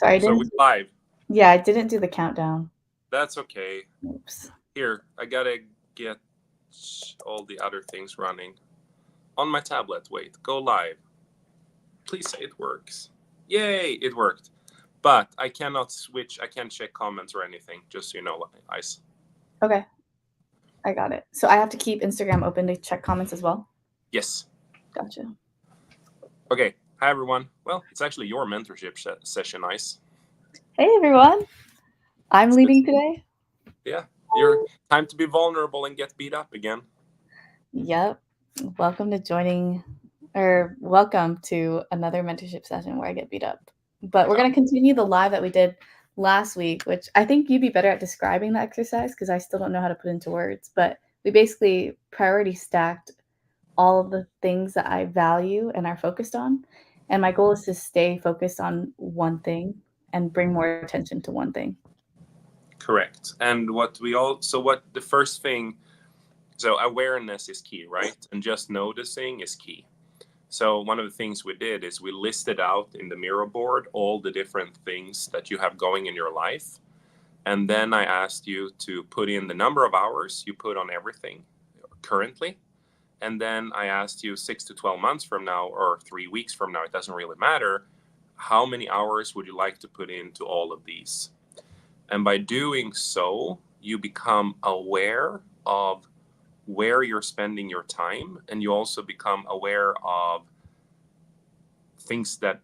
Sorry, I So we didn't. live. Yeah, I didn't do the countdown. That's okay. Oops. Here, I gotta get all the other things running on my tablet. Wait, go live. Please say it works. Yay, it worked. But I cannot switch. I can't check comments or anything. Just so you know, Ice. Okay, I got it. So I have to keep Instagram open to check comments as well? Yes. Gotcha. Okay. Hi, everyone. Well, it's actually your mentorship session, Ice. Hey, everyone. I'm leading today. Yeah. You're time to be vulnerable and get beat up again. Yep. Welcome to another mentorship session where I get beat up. But we're going to continue the live that we did last week, which I think you'd be better at describing the exercise because I still don't know how to put into words. But we basically priority stacked all of the things that I value and are focused on. And my goal is to stay focused on one thing and bring more attention to one thing. Correct. And what the first thing, so awareness is key, right? And just noticing is key. So one of the things we did is we listed out in the mirror board all the different things that you have going in your life. And then I asked you to put in the number of hours you put on everything currently. And then I asked you 6 to 12 months from now or 3 weeks from now, it doesn't really matter, how many hours would you like to put into all of these? And by doing so, you become aware of where you're spending your time, and you also become aware of things that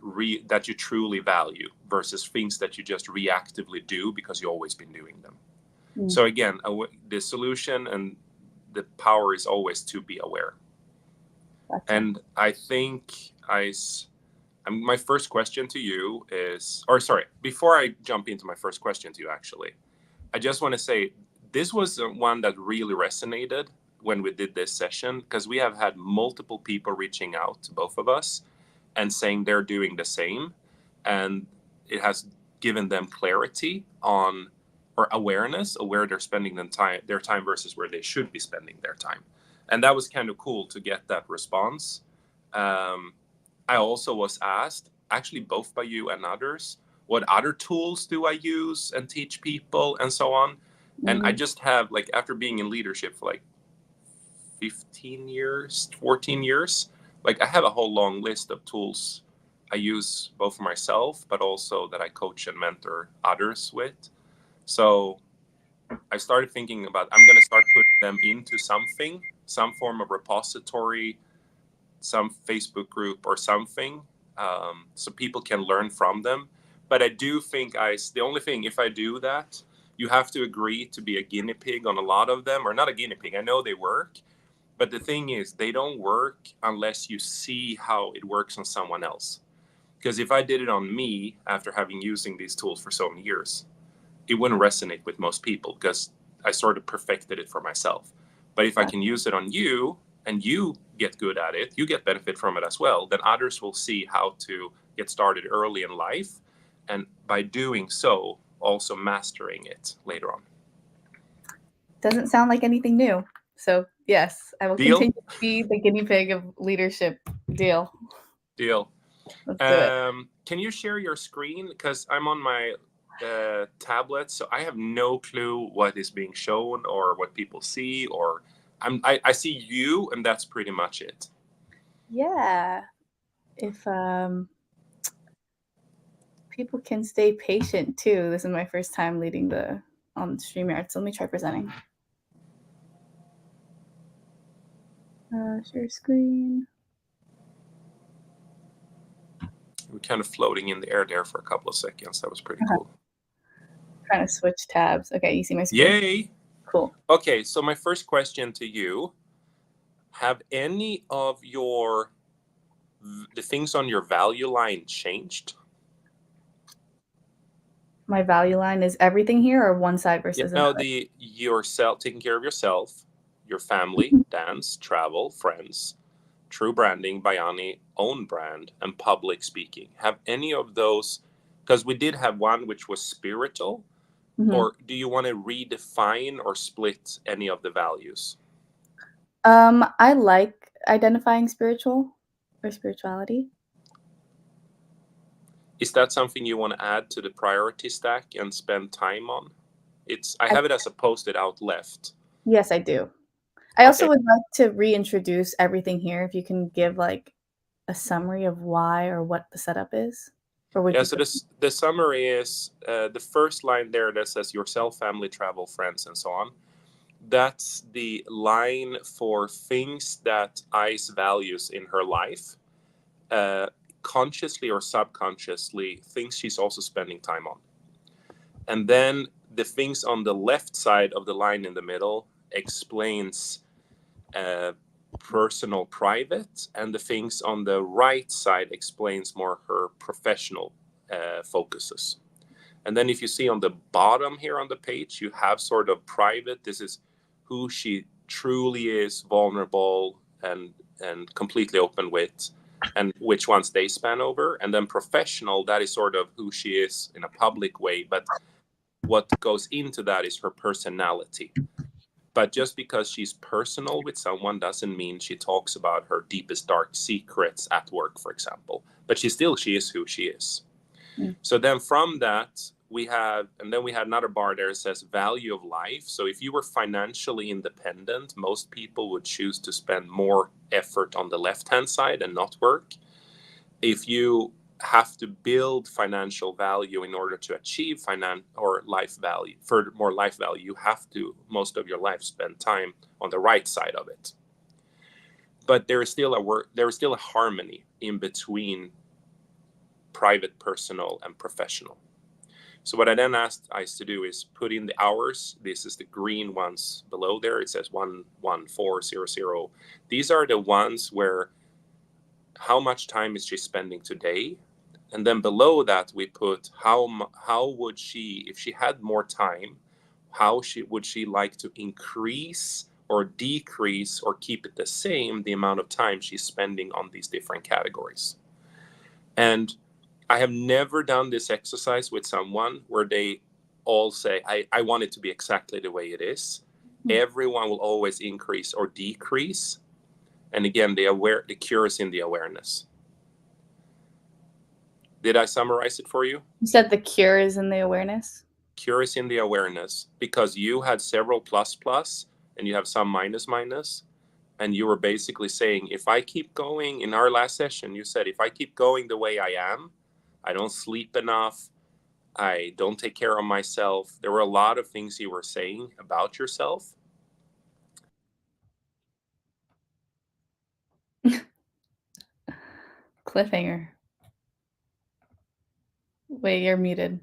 you truly value versus things that you just reactively do because you've always been doing them. So again, the solution and the power is always to be aware. Gotcha. And I think my first question to you is, or sorry, before I jump into my first question to you, actually, I just want to say this was one that really resonated when we did this session, because we have had multiple people reaching out to both of us and saying they're doing the same. And it has given them clarity on, or awareness of where they're spending their time versus where they should be spending their time. And that was kind of cool to get that response. I also was asked, actually both by you and others, what other tools do I use and teach people and so on. And I just have, like, after being in leadership for like 15 years, 14 years, like I have a whole long list of tools I use both for myself, but also that I coach and mentor others with. So I started thinking about, I'm going to start putting them into something, some form of repository, some Facebook group or something, so people can learn from them. But I do think, the only thing, if I do that, you have to agree to be a guinea pig on a lot of them, or not a guinea pig. I know they work, but the thing is, they don't work unless you see how it works on someone else. Because if I did it on me after having using these tools for so many years, it wouldn't resonate with most people because I sort of perfected it for myself. But if I can use it on you and you get good at it, you get benefit from it as well, then others will see how to get started early in life. And by doing so, also mastering it later on. Doesn't sound like anything new. So yes, I will continue to be the guinea pig of leadership. Deal. Let's do it. Can you share your screen? Because I'm on my tablet, so I have no clue what is being shown or what people see, or I see you, and that's pretty much it. Yeah. If people can stay patient too. This is my first time leading on StreamYard, so let me try presenting. Share screen. We're kind of floating in the air there for a couple of seconds. That was pretty cool. Trying to switch tabs. Okay, you see my screen? Yay! Cool. Okay, so my first question to you, have any of the things on your value line changed? My value line is everything here, or one side versus another? No, yourself, taking care of yourself, your family, dance, travel, friends, true branding, Bayani, own brand, and public speaking. Have any of those, because we did have one which was spiritual, or do you want to redefine or split any of the values? I like identifying spiritual or spirituality. Is that something you want to add to the priority stack and spend time on? I have it as a post-it out left. Yes, I do. I also Okay. would like to reintroduce everything here, if you can give, like, a summary of why or what the setup is? Or would Yeah, you so the summary is the first line there that says yourself, family, travel, friends, and so on. That's the line for things that Ice values in her life, consciously or subconsciously, things she's also spending time on. And then the things on the left side of the line in the middle explains personal, private, and the things on the right side explains more her professional focuses. And then if you see on the bottom here on the page, you have sort of private. This is who she truly is, vulnerable and completely open with, and which ones they span over. And then professional, that is sort of who she is in a public way, but what goes into that is her personality. But just because she's personal with someone doesn't mean she talks about her deepest dark secrets at work, for example. But she is who she is. So then from that, we have another bar there that says value of life. So if you were financially independent, most people would choose to spend more effort on the left-hand side and not work. If you have to build financial value in order to achieve life value, for more life value, you have to most of your life spend time on the right side of it. But there is still a harmony in between private, personal, and professional. So what I then asked ICE to do is put in the hours. This is the green ones below there. It says 11400. These are the ones where how much time is she spending today? And then below that we put how would she, if she had more time, would she like to increase or decrease or keep it the same, the amount of time she's spending on these different categories. And I have never done this exercise with someone where they all say, I want it to be exactly the way it is. Everyone will always increase or decrease. And again, the cure is in the awareness. Did I summarize it for you? You said the cure is in the awareness? Cure is in the awareness, because you had several plus and you have some minus. And you were basically saying, if I keep going, in our last session, you said, if I keep going the way I am, I don't sleep enough, I don't take care of myself. There were a lot of things you were saying about yourself. Cliffhanger. Wait, you're muted.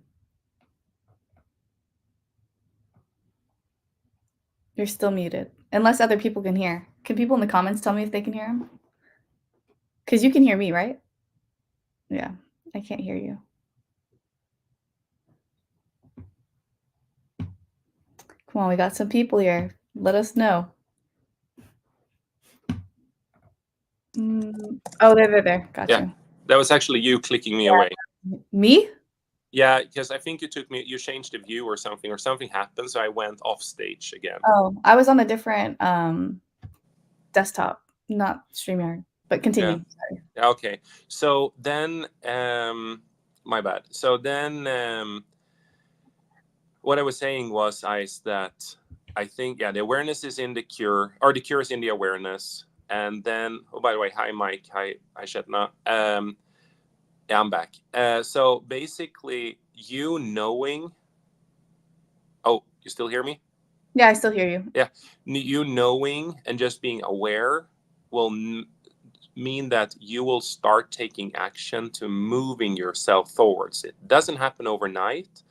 You're still muted. Unless other people can hear. Can people in the comments tell me if they can hear him? Because you can hear me, right? Yeah, I can't hear you. Come on, we got some people here. Let us know. Oh, there. Got Yeah, you. that was actually you clicking me away. Me? Yeah, because I think you changed the view or something happened, so I went off stage again. Oh, I was on a different desktop, not StreamYard. But continue. Yeah. Sorry. Okay. So then, my bad. So then, what I was saying was, that I think, the awareness is in the cure, or the cure is in the awareness. And then, oh, by the way, hi, Mike. Hi, Shetna. Yeah, I'm back. So basically, you knowing. Oh, you still hear me? Yeah, I still hear you. Yeah. You knowing and just being aware will mean that you will start taking action to moving yourself forwards. It doesn't happen overnight,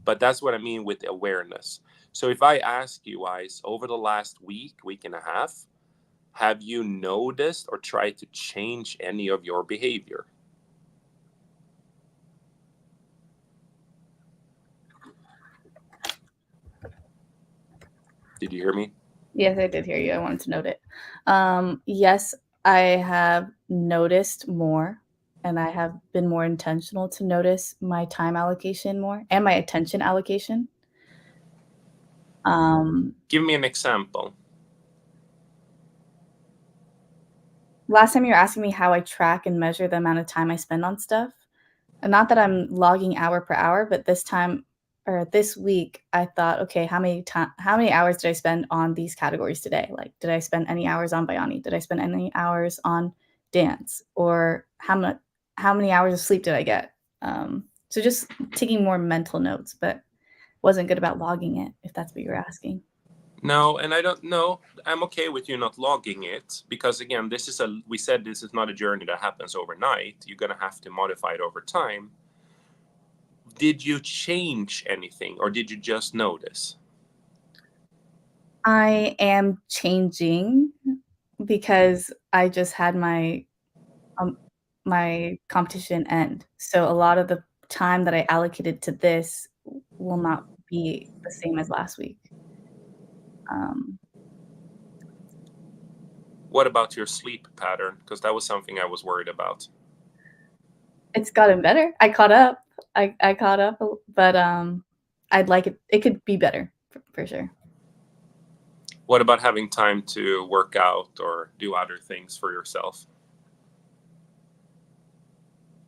but that's what I mean with awareness. So if I ask you guys over the last week and a half, have you noticed or tried to change any of your behavior? Did you hear me? Yes, I did hear you. I wanted to note it. Yes, I have noticed more, and I have been more intentional to notice my time allocation more and my attention allocation. Give me an example. Last time you were asking me how I track and measure the amount of time I spend on stuff. not that I'm logging hour per hour, but this time or this week, I thought, okay, how many hours did I spend on these categories today? Like, did I spend any hours on Bioni? Did I spend any hours on dance? Or how many hours of sleep did I get? So just taking more mental notes, but wasn't good about logging it, if that's what you're asking. No, and I don't know. I'm okay with you not logging it because again, we said this is not a journey that happens overnight. You're going to have to modify it over time. Did you change anything or did you just notice? I am changing because I just had um, my competition end. So a lot of the time that I allocated to this will not be the same as last week. Um, What about your sleep pattern? Because that was something I was worried about. it's gotten better. I caught up. I caught up, but I'd like it could be better for sure. What about having time to work out or do other things for yourself?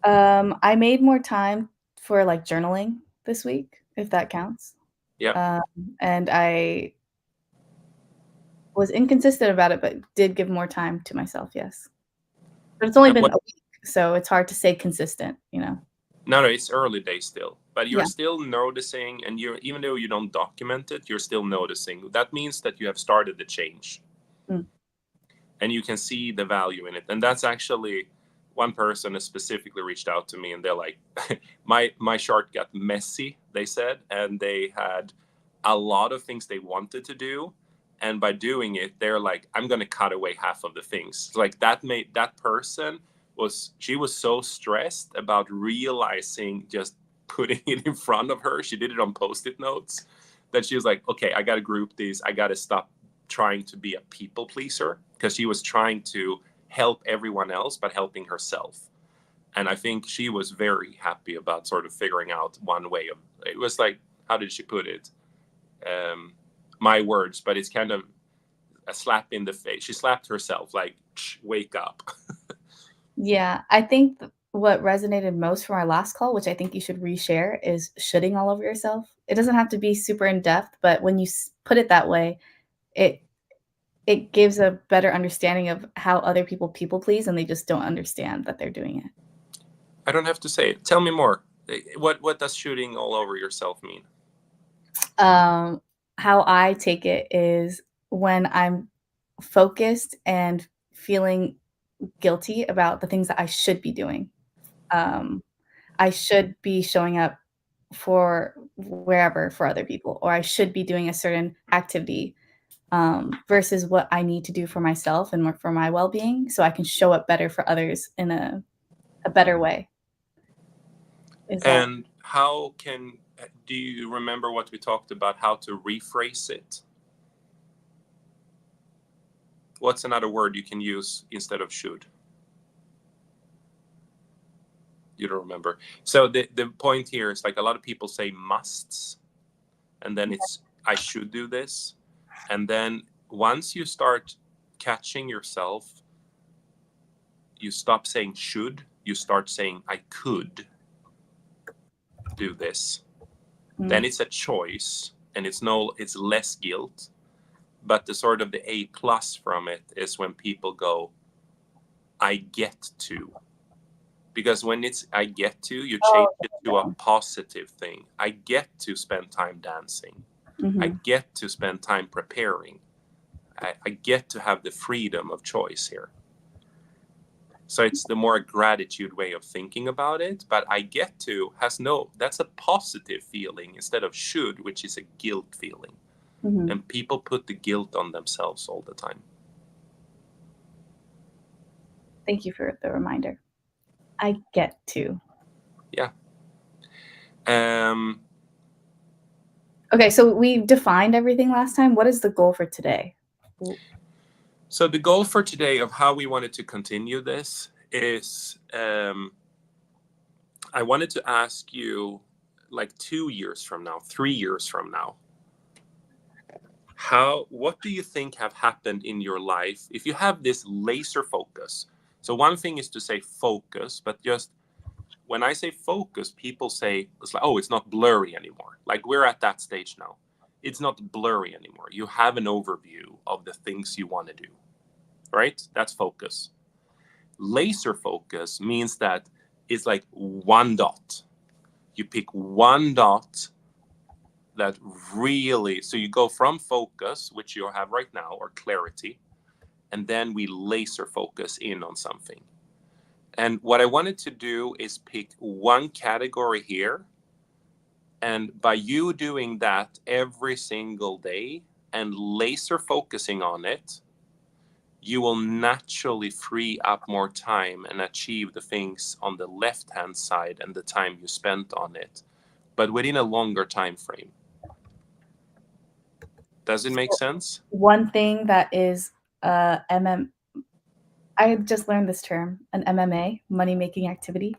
I made more time for like journaling this week, if that counts. Yeah. Um, and I was inconsistent about it, but did give more time to myself, yes. But it's only And been what? a week, so it's hard to stay consistent, you know? No, no, it's early days still, but you're Yeah. still noticing, and you're even though you don't document it, you're still noticing. That means that you have started the change, Mm. and you can see the value in it. And that's actually one person has specifically reached out to me, and they're like, my chart got messy. They said, and they had a lot of things they wanted to do, and by doing it, they're like, I'm going to cut away half of the things. Like that person she was so stressed about realizing just putting it in front of her. She did it on post-it notes that she was like, okay, I got to group these. I got to stop trying to be a people pleaser because she was trying to help everyone else but helping herself. And I think she was very happy about sort of figuring out one way of it. Was like, how did she put it? My words, but it's kind of a slap in the face. She slapped herself like, wake up. Yeah, I think what resonated most from our last call, which I think you should reshare, is shoulding all over yourself. It doesn't have to be super in depth, but when you put it that way, it it gives a better understanding of how other people please, and they just don't understand that they're doing it. I don't have to say it. Tell me more. What does shooting all over yourself mean? Um, how I take it is when I'm focused and feeling guilty about the things that I should be doing. Um, I should be showing up for wherever for other people, or I should be doing a certain activity, versus what I need to do for myself and more for my well-being, so I can show up better for others in a better way. Is that And how can do you remember what we talked about? How to rephrase it? What's another word you can use instead of should? You don't remember. So the point here is like a lot of people say musts, and then it's I should do this, and then once you start catching yourself, you stop saying should. You start saying I could do this. Then mm, it's a choice, and it's less guilt. But the sort of the A plus from it is when people go, I get to. Because when it's I get to, you change oh, it to a positive thing. I get to spend time dancing. I mhm. get to spend time preparing. I get to have the freedom of choice here. So it's the more gratitude way of thinking about it. But I get to that's a positive feeling instead of should, which is a guilt feeling. Mhm. And people put the guilt on themselves all the time. Thank you for the reminder. I get to. Yeah. Um, Okay, so we defined everything last time. What is the goal for today? W so the goal for today of how we wanted to continue this is I wanted to ask you like 2 years from now, 3 years from now, what do you think have happened in your life if you have this laser focus? So one thing is to say focus, but just when I say focus, people say, it's like, oh, it's not blurry anymore. Like we're at that stage now. It's not blurry anymore. You have an overview of the things you want to do, right? That's focus. Laser focus means that it's like one dot. You pick one dot that really, so you go from focus, which you have right now, or clarity, and then we laser focus in on something. And what I wanted to do is pick one category here. And by you doing that every single day and laser focusing on it, you will naturally free up more time and achieve the things on the left-hand side and the time you spent on it, but within a longer time frame. Does it make sense? One thing that is I just learned this term, an MMA, money-making activity.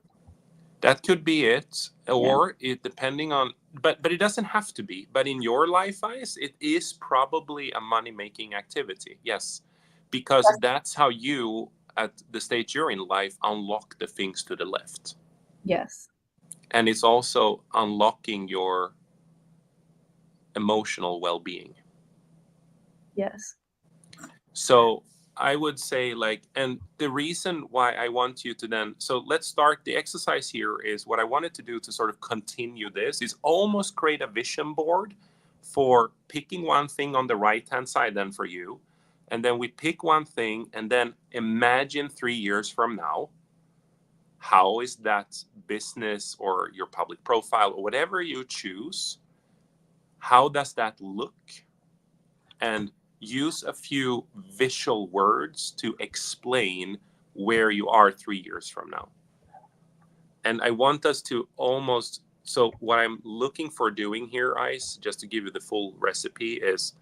That could be it, or it depending on, but it doesn't have to be. But in your life, Ice, it is probably a money-making activity. Yes, because that's how you, at the stage you're in life, unlock the things to the left. Yes. And it's also unlocking your emotional well-being. Yes. So I would say like, and the reason why I want you to then, so let's start the exercise here is what I wanted to do to sort of continue this is almost create a vision board for picking one thing on the right-hand side then for you. And then we pick one thing and then imagine 3 years from now, how is that business or your public profile or whatever you choose, how does that look? And use a few visual words to explain where you are 3 years from now. And I want us to almost, so what I'm looking for doing here, Ice, just to give you the full recipe is,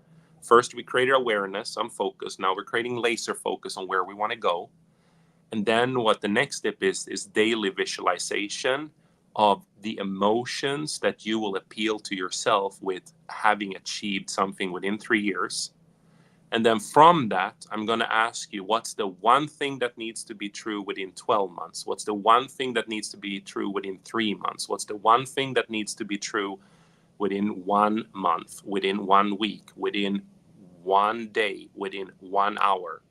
first we created awareness, some focus. Now we're creating laser focus on where we want to go. And then what the next step is daily visualization of the emotions that you will appeal to yourself with having achieved something within 3 years. And then from that, I'm going to ask you, what's the one thing that needs to be true within 12 months? What's the one thing that needs to be true within 3 months? What's the one thing that needs to be true within 1 month, within 1 week, within 1 day, within 1 hour?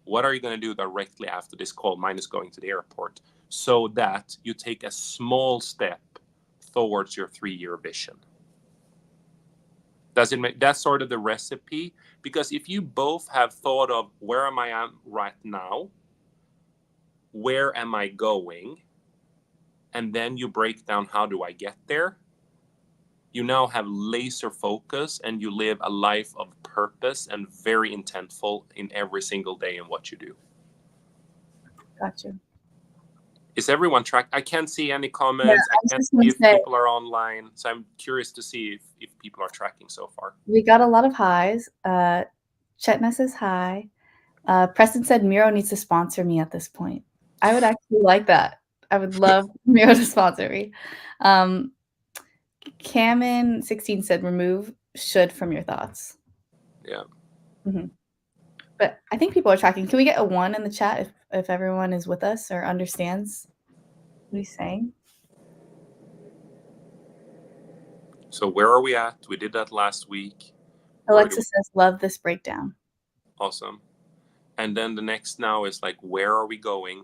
What are you going to do directly after this call, minus going to the airport, so that you take a small step towards your 3-year vision? Does it make that's sort of the recipe? Because if you both have thought of where am I at right now, where am I going, and then you break down how do I get there, you now have laser focus and you live a life of purpose and very intentful in every single day in what you do. Gotcha. Is everyone track? I can't see any comments. Yeah, I can't see if people are online. So I'm curious to see if people are tracking so far. We got a lot of highs. Chetna says hi. Preston said Miro needs to sponsor me at this point. I would actually like that. I would love Miro to sponsor me. Camin16 said remove should from your thoughts. Yeah. Mm-hmm. But I think people are tracking. Can we get a 1 in the chat if everyone is with us or understands what he's saying? So where are we at? We did that last week. Alexa says, love this breakdown. Awesome. And then the next now is like, where are we going?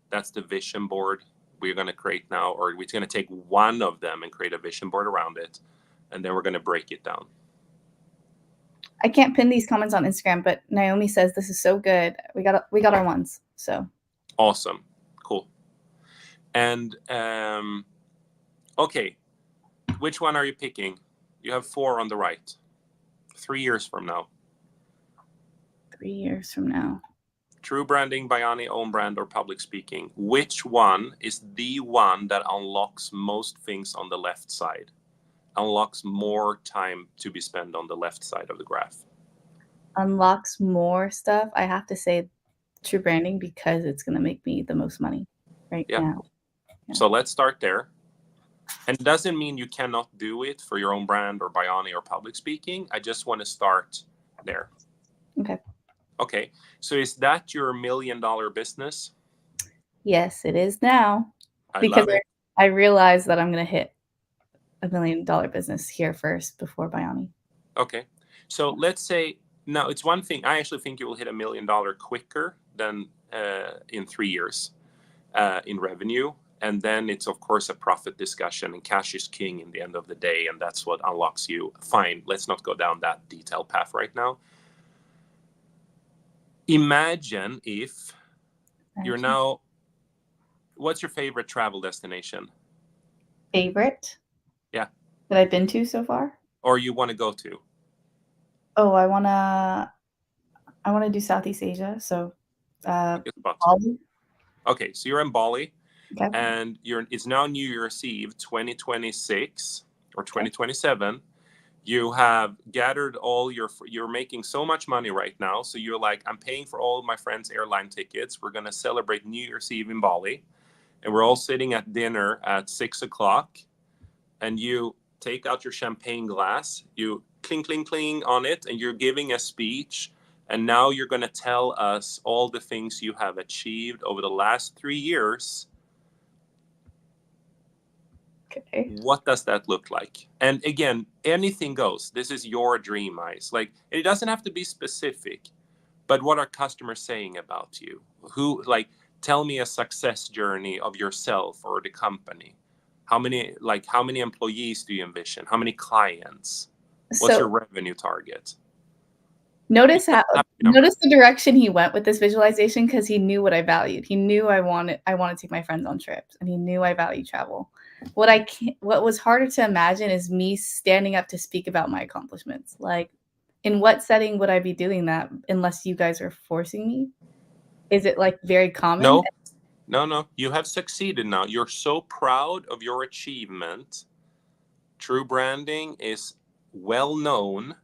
That's the vision board we're going to create now, or we're going to take one of them and create a vision board around it. And then we're going to break it down. I can't pin these comments on Instagram, but Naomi says this is so good. We got our ones. So awesome. Cool. And okay, which one are you picking? You have 4 on the right. 3 years from now. 3 years from now. True branding, Biani, own brand, or public speaking. Which one is the one that unlocks most things on the left side? Unlocks more time to be spent on the left side of the graph. Unlocks more stuff. I have to say true branding because it's going to make me the most money right now. Yeah. So let's start there. And it doesn't mean you cannot do it for your own brand or Biani or public speaking. I just want to start there. Okay. Okay. So is that your $1 million business? Yes, it is now. I because love it. I realized that I'm gonna hit $1 million business here first before Biami. Okay. So let's say now it's one thing. I actually think you will hit $1 million quicker than in 3 years in revenue. And then it's, of course, a profit discussion, and cash is king in the end of the day. And that's what unlocks you. Fine. Let's not go down that detailed path right now. Imagine if you're now, what's your favorite travel destination? Favorite? Yeah. That I've been to so far? Or you want to go to? Oh, I wanna do Southeast Asia, so, Pick a spot. Bali. Okay, so you're in Bali, Okay, and it's now New Year's Eve 2026 or 2027. You have gathered all you're making so much money right now, so you're like, I'm paying for all of my friends' airline tickets. We're going to celebrate New Year's Eve in Bali, and we're all sitting at dinner at 6 o'clock, and you take out your champagne glass, you cling cling cling on it, and you're giving a speech. And now you're going to tell us all the things you have achieved over the last 3 years. okay. What does that look like? And again, anything goes. This is your dream, Ice. Like, it doesn't have to be specific, but what are customers saying about you? Who, like, tell me a success journey of yourself or the company. How many employees do you envision? How many clients? What's your So, revenue target? notice You how don't have to be notice the direction he went with this visualization, because he knew what I valued. He knew I wanted to take my friends on trips, and he knew I value travel. What was harder to imagine is me standing up to speak about my accomplishments. Like, in what setting would I be doing that unless you guys are forcing me? Is it, like, very common? No. You have succeeded now. You're so proud of your achievement. True branding is well known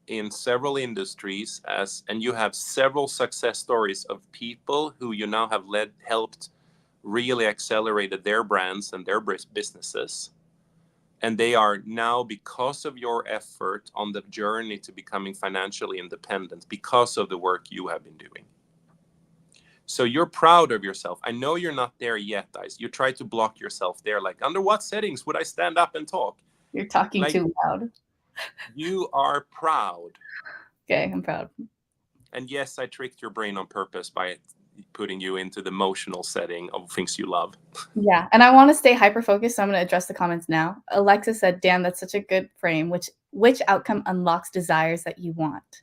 in several industries, and you have several success stories of people who you now have helped really accelerated their brands and their businesses. And they are now, because of your effort, on the journey to becoming financially independent because of the work you have been doing. So you're proud of yourself. I know you're not there yet, Ice. You try to block yourself there, like, under what settings would I stand up and talk? You're talking Like, too loud. you are proud. Okay, I'm proud. And yes, I tricked your brain on purpose by putting you into the emotional setting of things you love. Yeah, and I wanna stay hyper focused, so I'm gonna address the comments now. Alexa said, "Damn, that's such a good frame. Which outcome unlocks desires that you want?"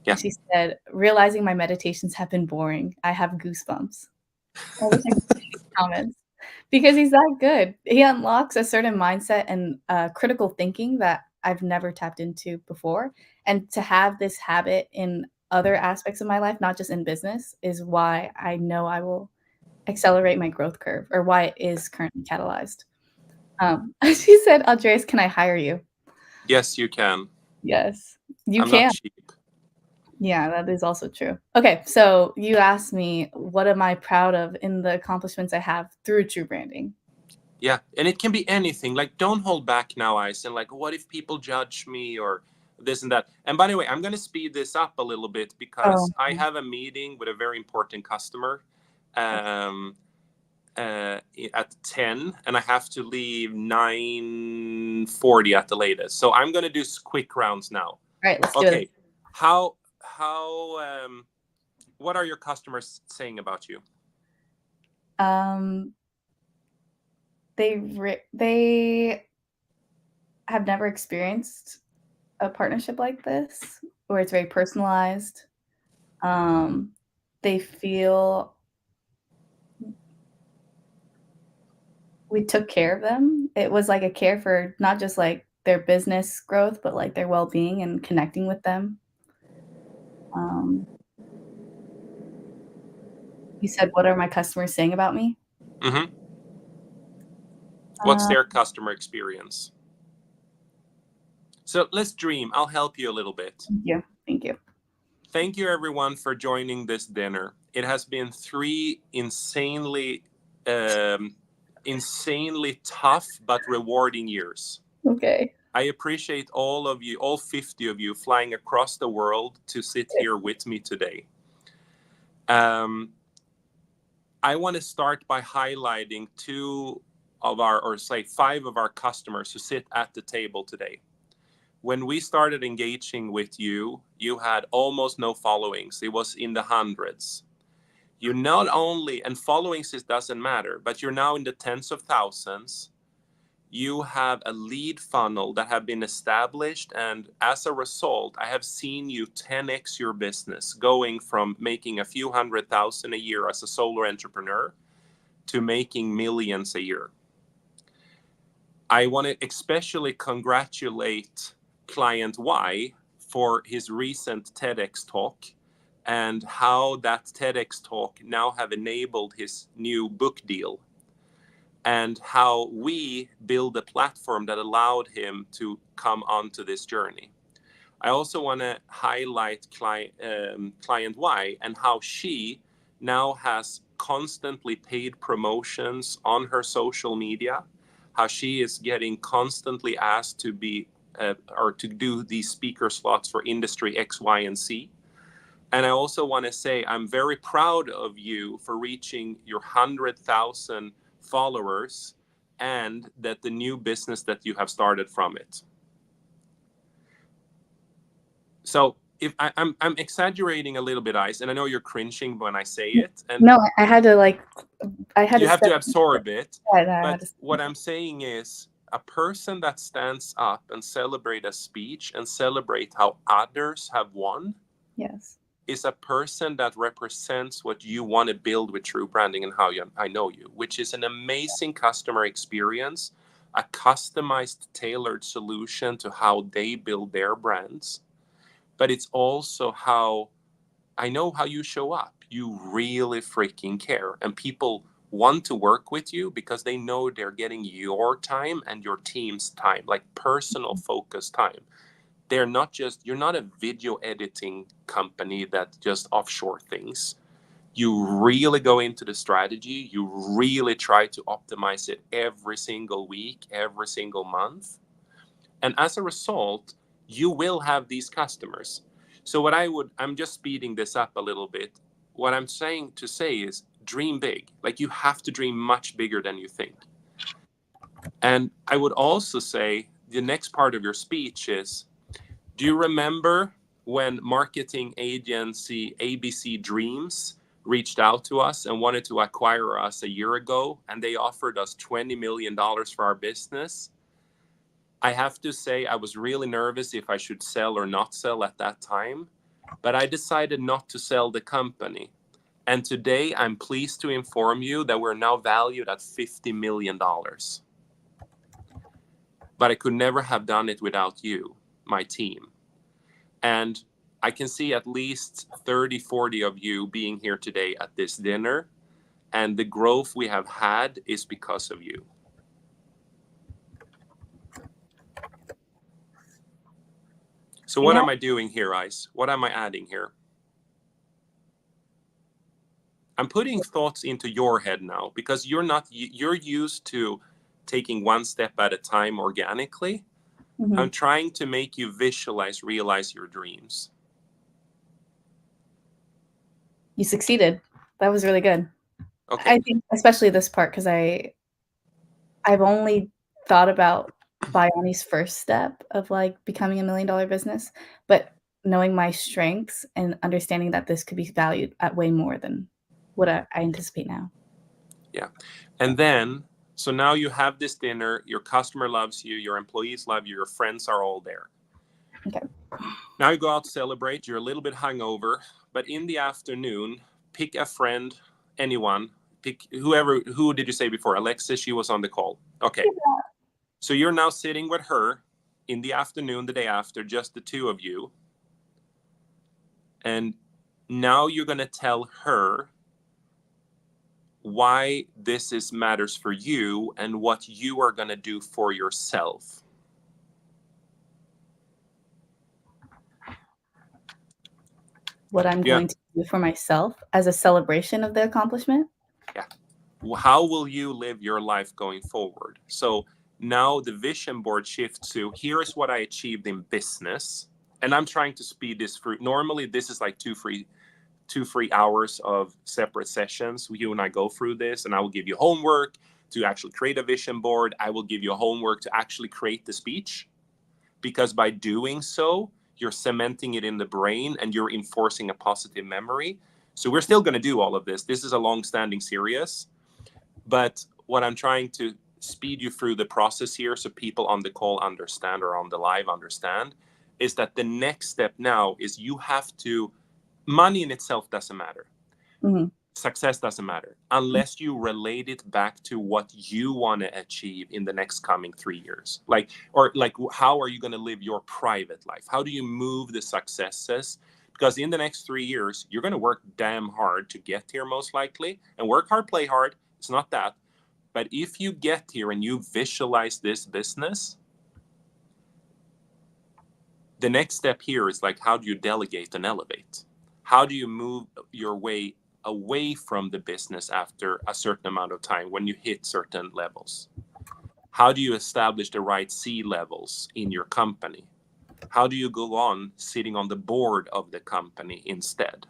Yeah. And she said, "Realizing my meditations have been boring. I have goosebumps." I wish I could see his comments, because he's that good. He unlocks a certain mindset and, critical thinking that I've never tapped into before, and to have this habit in other aspects of my life, not just in business, is why I know I will accelerate my growth curve, or why it is currently catalyzed. She said, "Andreas, can I hire you?" Yes, you can. Yes, you I'm not can. cheap. Yeah, that is also true. Okay, so you asked me, what am I proud of in the accomplishments I have through true branding? Yeah, and it can be anything. Like, don't hold back now, Ice. And like, what if people judge me or this and that? And by the way, I'm going to speed this up a little bit Oh, because I have a meeting with a very important customer um, at 10, and I have to leave 9:40 at the latest. So I'm going to do quick rounds now. all right, let's do it. Okay, how what are your customers saying about you? Um, they have never experienced a partnership like this, where it's very personalized. Um, they feel we took care of them. It was like a care for not just, like, their business growth, but, like, their well-being and connecting with them. Um, you said, "What are my customers saying about me?" Mm-hmm. What's Uh, their customer experience? So let's dream. I'll help you a little bit. thank you, thank you. Thank you, everyone, for joining this dinner. It has been 3 insanely tough but rewarding years. Okay. I appreciate all of you, all 50 of you, flying across the world to sit here with me today. I want to start by highlighting 5 of our customers who sit at the table today. When we started engaging with you, you had almost no followings. It was in the hundreds. You not only, and followings doesn't matter, but you're now in the tens of thousands. You have a lead funnel that have been established, and as a result, I have seen you 10x your business, going from making a few $100,000 a year as a solo entrepreneur to making millions a year. I want to especially congratulate client Y for his recent TEDx talk and how that TEDx talk now have enabled his new book deal, and how we build a platform that allowed him to come onto this journey. I also want to highlight client Y and how she now has constantly paid promotions on her social media, how she is getting constantly asked to be or to do these speaker slots for industry X, Y, and Z. And I also want to say I'm very proud of you for reaching your 100,000 followers and that the new business that you have started from it. So if I'm exaggerating a little bit, Ice, and I know you're cringing when I say it. And no, I had to you have to absorb it. Yeah, but what I'm saying is, a person that stands up and celebrate a speech and celebrate how others have won, yes, is a person that represents what you want to build with True Branding and how I know you, which is an amazing customer experience, a customized, tailored solution to how they build their brands. But it's also how I know how you show up. You really freaking care. And people want to work with you because they know they're getting your time and your team's time, like personal focused time. You're not a video editing company that just offshore things. You really go into the strategy. You really try to optimize it every single week, every single month. And as a result, you will have these customers. So I'm just speeding this up a little bit. What I'm saying to say is dream big. Like, you have to dream much bigger than you think. And I would also say the next part of your speech is, do you remember when marketing agency ABC Dreams reached out to us and wanted to acquire us a year ago, and they offered us $20 million for our business? I have to say I was really nervous if I should sell or not sell at that time, but I decided not to sell the company. And today I'm pleased to inform you that we're now valued at $50 million. But I could never have done it without you, my team. And I can see at least 30, 40 of you being here today at this dinner. And the growth we have had is because of you. So what am I doing here, Ice? What am I adding here? I'm putting thoughts into your head now, because you're used to taking one step at a time organically. Mm-hmm. I'm trying to make you realize your dreams. You succeeded. That was really good. Okay. I think especially this part, because I've only thought about Biani's first step of becoming $1 million business, but knowing my strengths and understanding that this could be valued at way more than what I anticipate now. Yeah. And then, so now you have this dinner, your customer loves you, your employees love you, your friends are all there. Okay. Now you go out to celebrate, you're a little bit hungover, but in the afternoon, pick a friend, anyone, pick who did you say before? Alexis, she was on the call. Okay. Yeah. So you're now sitting with her in the afternoon, the day after, just the two of you. And now you're going to tell her why this matters for you and what you are going to do for yourself. What I'm going to do for myself as a celebration of the accomplishment? Yeah. How will you live your life going forward? So now the vision board shifts to, here's what I achieved in business. And I'm trying to speed this through. Normally, this is like 2-3 2-3 hours of separate sessions. You and I go through this, and I will give you homework to actually create a vision board. I will give you homework to actually create the speech, because by doing so, you're cementing it in the brain and you're enforcing a positive memory. So we're still going to do all of this. This is a long-standing series, but what I'm trying to speed you through the process here, so people on the call understand, or on the live understand, is that the next step now is you have to, money in itself doesn't matter. Mm-hmm. Success doesn't matter unless you relate it back to what you want to achieve in the next coming 3 years. Like how are you going to live your private life? How do you move the successes? Because in the next 3 years, you're going to work damn hard to get here, most likely, and work hard, play hard. It's not that. But if you get here and you visualize this business, the next step here is like, how do you delegate and elevate? How do you move your way away from the business after a certain amount of time when you hit certain levels? How do you establish the right C levels in your company? How do you go on sitting on the board of the company instead?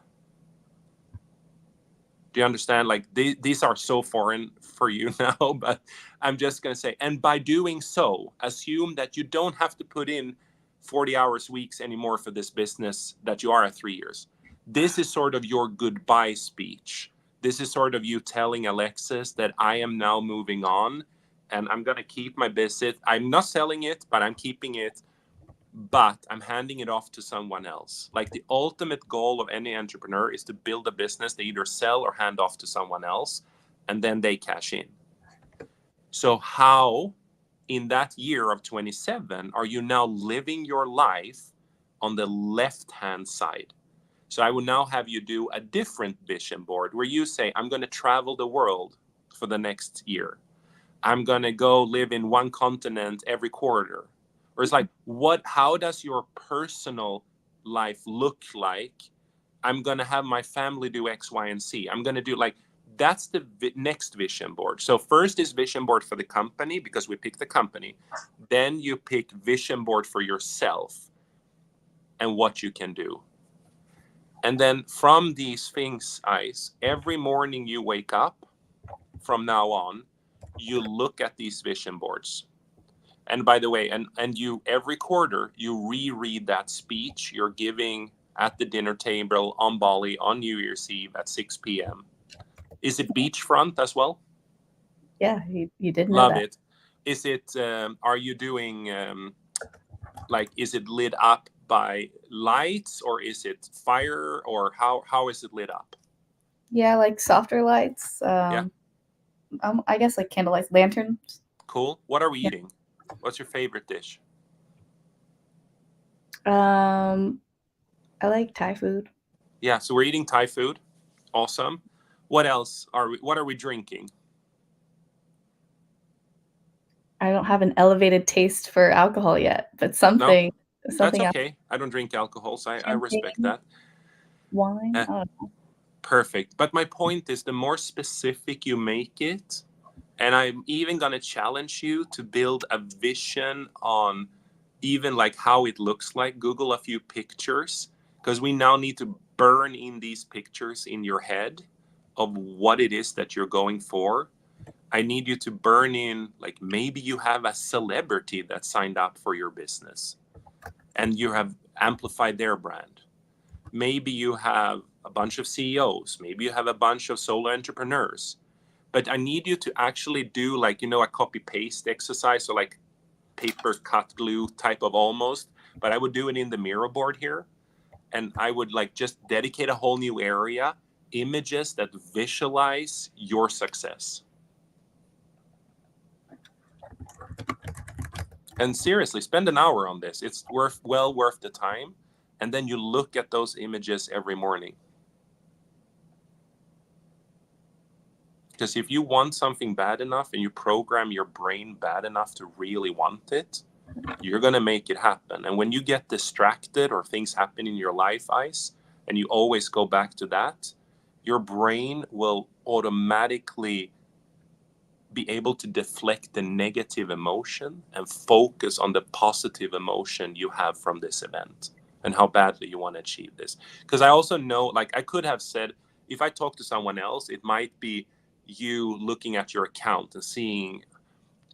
Do you understand? Like these are so foreign for you now, but I'm just going to say, and by doing so, assume that you don't have to put in 40 hours weeks anymore for this business that you are at 3 years. This is sort of your goodbye speech. This is sort of you telling Alexis that I am now moving on and I'm going to keep my business. I'm not selling it, but I'm keeping it, but I'm handing it off to someone else. Like the ultimate goal of any entrepreneur is to build a business they either sell or hand off to someone else, and then they cash in. So how in that year of 27 are you now living your life on the left-hand side? So I will now have you do a different vision board where you say, I'm going to travel the world for the next year. I'm going to go live in one continent every quarter. Or it's like, how does your personal life look like? I'm going to have my family do X, Y, and Z. I'm going to do that's the next vision board. So first is vision board for the company, because we pick the company. Then you pick vision board for yourself and what you can do. And then from these things, every morning you wake up from now on, you look at these vision boards. And by the way, and you every quarter, you reread that speech you're giving at the dinner table on Bali on New Year's Eve at 6 p.m. Is it beachfront as well? Yeah, you did know Love that. it. Is it, are you doing, is it lit up by lights, or is it fire, or how is it lit up? Yeah, like softer lights. Yeah. I guess like candle lights, lanterns. Cool. What are we eating? What's your favorite dish? I like Thai food. Yeah, so we're eating Thai food. Awesome. What else what are we drinking? I don't have an elevated taste for alcohol yet, but something. That's okay. I don't drink alcohol, so I respect that. Wine. I don't know. Perfect. But my point is, the more specific you make it, and I'm even going to challenge you to build a vision on even like how it looks like. Google a few pictures, because we now need to burn in these pictures in your head of what it is that you're going for. I need you to burn in, like, maybe you have a celebrity that signed up for your business and you have amplified their brand. Maybe you have a bunch of CEOs. Maybe you have a bunch of solo entrepreneurs. But I need you to actually do a copy paste exercise, or like paper cut glue type of almost. But I would do it in the Miro board here. And I would just dedicate a whole new area, images that visualize your success. And seriously, spend an hour on this. It's well worth the time. And then you look at those images every morning. Because if you want something bad enough and you program your brain bad enough to really want it, you're going to make it happen. And when you get distracted or things happen in your life, and you always go back to that, your brain will automatically be able to deflect the negative emotion and focus on the positive emotion you have from this event. and how badly you want to achieve this. Because I also know, like, I could have said, if I talk to someone else, it might be you looking at your account and seeing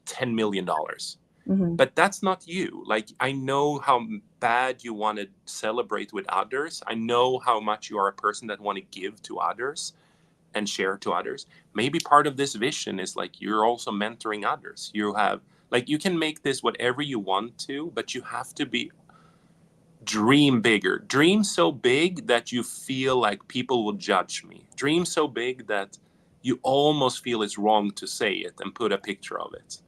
$10 million. Mm-hmm. But that's not you. Like, I know how bad you want to celebrate with others. I know how much you are a person that want to give to others and share to others. Maybe part of this vision is like you're also mentoring others. You have, like, you can make this whatever you want to, but you have to be dream bigger. Dream so big that you feel like people will judge me. Dream so big that you almost feel it's wrong to say it and put a picture of it.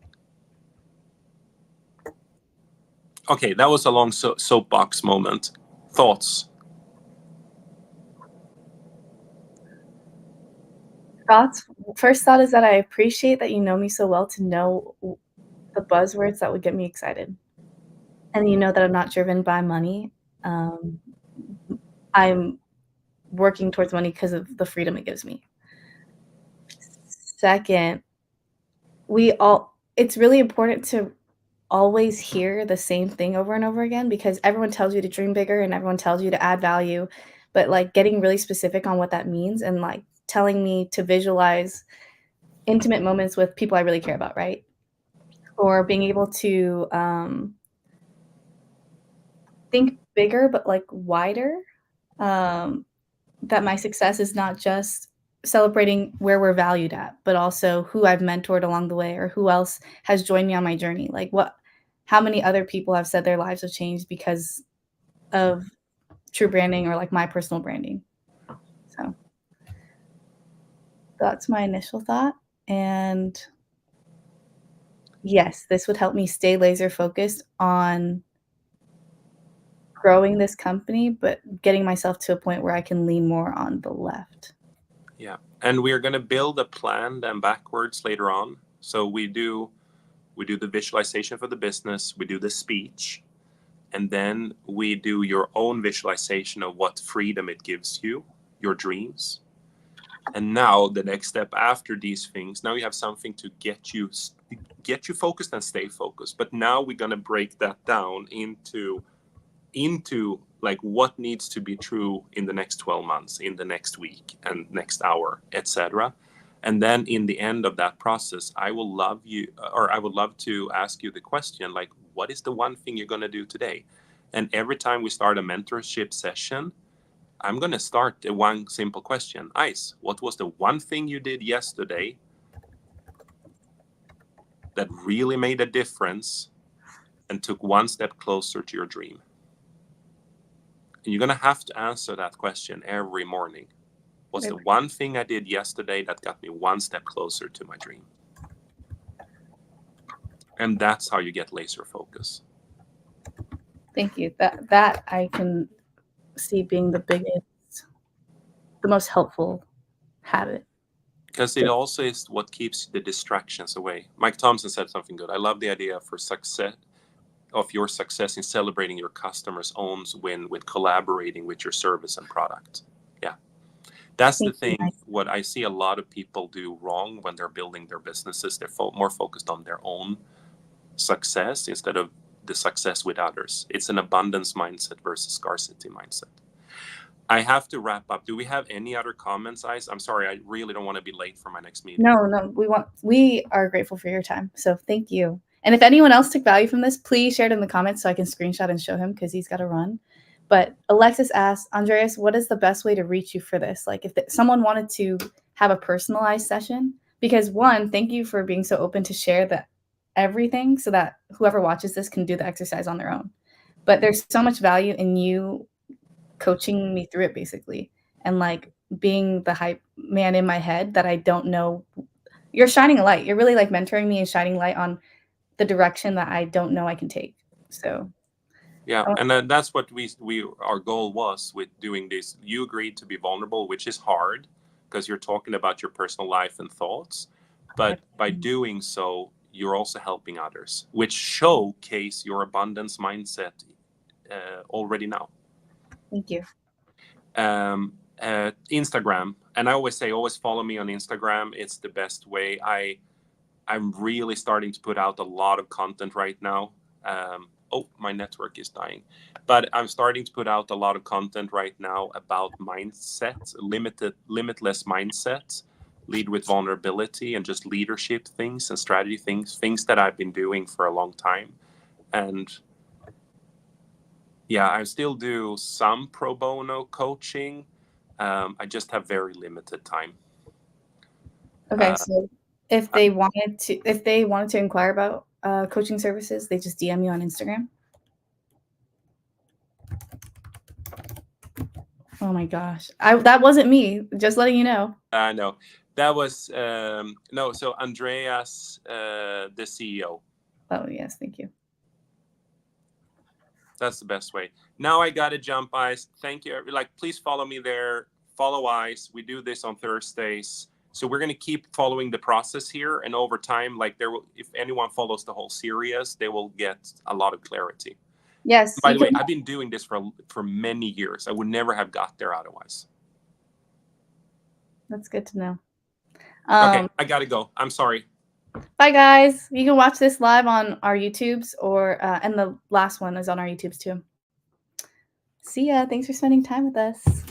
Okay, that was a long soapbox moment. Thoughts? Thoughts? First thought is that I appreciate that you know me so well to know the buzzwords that would get me excited. And you know that I'm not driven by money. I'm working towards money because of the freedom it gives me. Second, it's really important to always hear the same thing over and over again, because everyone tells you to dream bigger and everyone tells you to add value, but like getting really specific on what that means and like telling me to visualize intimate moments with people I really care about, right? Or being able to think bigger but like wider. That my success is not just celebrating where we're valued at, but also who I've mentored along the way or who else has joined me on my journey. Like how many other people have said their lives have changed because of true branding or like my personal branding. So that's my initial thought. And yes, this would help me stay laser focused on growing this company, but getting myself to a point where I can lean more on the left. Yeah, and we're going to build a plan then backwards later on. So we do the visualization for the business, we do the speech, and then we do your own visualization of what freedom it gives you, your dreams. And now the next step after these things, now you have something to get you focused and stay focused. But now we're going to break that down into like what needs to be true in the next 12 months, in the next week and next hour, etc. And then in the end of that process, I would love to ask you the question, like, what is the one thing you're going to do today? And every time we start a mentorship session, I'm going to start the one simple question. Ice, what was the one thing you did yesterday that really made a difference and took one step closer to your dream? And you're going to have to answer that question every morning. What's the one thing I did yesterday that got me one step closer to my dream? And that's how you get laser focus. Thank you. That I can see being the most helpful habit. Because it also is what keeps the distractions away. Mike Thompson said something good. I love the idea of your success in celebrating your customers' own win with collaborating with your service and product. Yeah. That's the thing. What I see a lot of people do wrong when they're building their businesses, they're more focused on their own success instead of the success with others. It's an abundance mindset versus scarcity mindset. I have to wrap up. Do we have any other comments, Ice? I'm sorry, I really don't want to be late for my next meeting. No, we are grateful for your time. So thank you. And if anyone else took value from this, please share it in the comments so I can screenshot and show him because he's got to run. But Alexis asked, Andreas, what is the best way to reach you for this? Like if someone wanted to have a personalized session, because one, thank you for being so open to share everything so that whoever watches this can do the exercise on their own. But there's so much value in you coaching me through it basically. And like being the hype man in my head that I don't know. You're shining a light. You're really like mentoring me and shining light on the direction that I don't know I can take. So yeah, and that's what our goal was with doing this. You agreed to be vulnerable, which is hard because you're talking about your personal life and thoughts. But by doing so, you're also helping others, which showcase your abundance mindset already now. Thank you. Instagram, and I always say, always follow me on Instagram. It's the best way. I'm really starting to put out a lot of content right now. Oh, my network is dying. But I'm starting to put out a lot of content right now about mindset, limitless mindset, lead with vulnerability, and just leadership things and strategy things that I've been doing for a long time. And yeah, I still do some pro bono coaching. I just have very limited time. Okay, so if they wanted to inquire about coaching services, they just DM you on Instagram. Oh my gosh, that wasn't me. Just letting you know. No, that was no. So Andreas, the CEO. Oh yes, thank you. That's the best way. Now I gotta jump, Ice. Thank you. Like, please follow me there. Follow Ice. We do this on Thursdays, so we're gonna keep following the process here, and over time, like there will, if anyone follows the whole series, they will get a lot of clarity. Yes. By the way, I've been doing this for many years. I would never have got there otherwise. That's good to know. Okay, I gotta go. I'm sorry. Bye, guys. You can watch this live on our YouTubes, or and the last one is on our YouTubes too. See ya. Thanks for spending time with us.